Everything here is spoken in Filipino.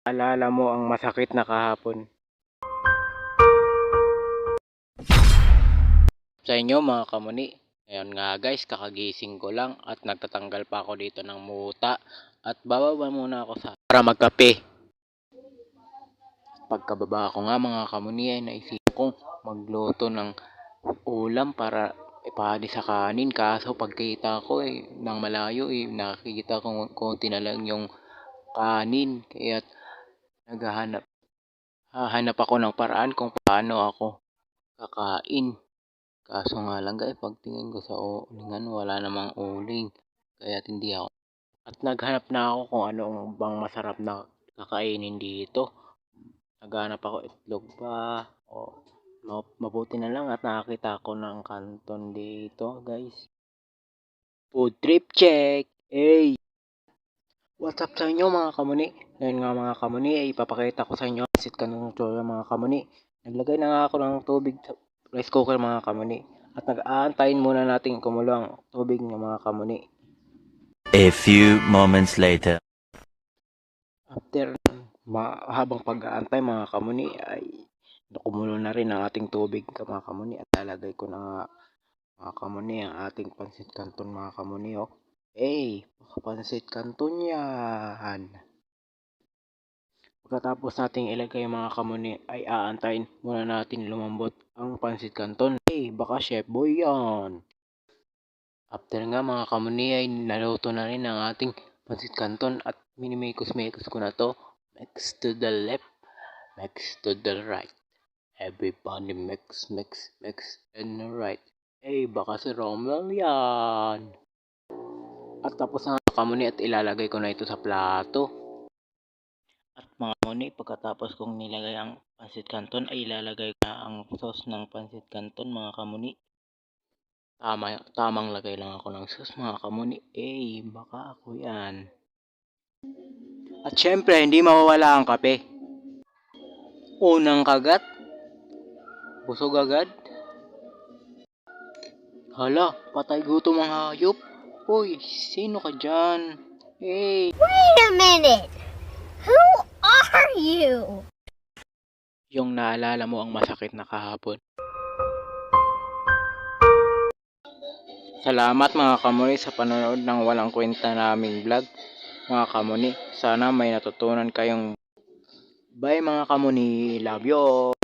Alala mo ang masakit na kahapon. Sa inyo mga kamuni, ngayon nga guys, kakagising ko lang at nagtatanggal pa ako dito ng muta at bababa muna ako para magkape. Pagkababa ko nga mga kamuni ay naisip kong magluto ng ulam para ipahati sa kanin, kaso pagkita ko nang malayo nakikita ko konti na lang yung kanin, kaya hahanap ako ng paraan kung paano ako kakain. Kaso nga lang guys, pagtingin ko sa ulingan wala namang uling, kaya hindi ako. At naghanap na ako kung anong bang masarap na kakainin dito. Naghanap ako itlog ba o mabuti na lang at nakakita ako ng kanton dito guys. Food trip check! Hey! What's up sa inyo mga kamuni? Ngayon nga mga kamuni ay ipapakita ko sa inyo sit kanong tutorial mga kamuni. Naglagay na nga ako ng tubig sa rice cooker mga kamuni. At nag-aantayin muna natin kumulo ang tubig ng mga kamuni. A few moments later. After habang pag-aantay mga kamuni ay kumulo na rin ang ating tubig mga kamuni. At lalagay ko na nga mga kamuni ang ating pansit canton mga kamuni. Pansit canton yan. Pagkatapos nating ilagay mga kamuni ay aantayin muna natin lumambot ang pansit canton. Baka chef boy yan. After nga mga kamuni ay naluto na rin ang ating pansit canton at minimikos-mikos ko na to. Mix to the left, mix to the right. Everybody mix, mix, mix and right. Baka si Romel yan. At tapos na mga kamuni at ilalagay ko na ito sa plato. At mga kamuni, pagkatapos kong nilagay ang pansit canton ay ilalagay ko na ang sauce ng pansit canton mga kamuni. Tamang lagay lang ako ng sauce mga kamuni. Baka ako yan. At syempre, hindi mawawala ang kape. Unang kagat, busog agad. Hala, patay gutom ang hayop. Hoy, sino ka dyan? Wait a minute! Who are you? Yung naalala mo ang masakit na kahapon. Salamat mga kamuni sa panonood ng walang kwenta naming vlog. Mga kamuni, sana may natutunan kayong. Bye mga kamuni, love you all.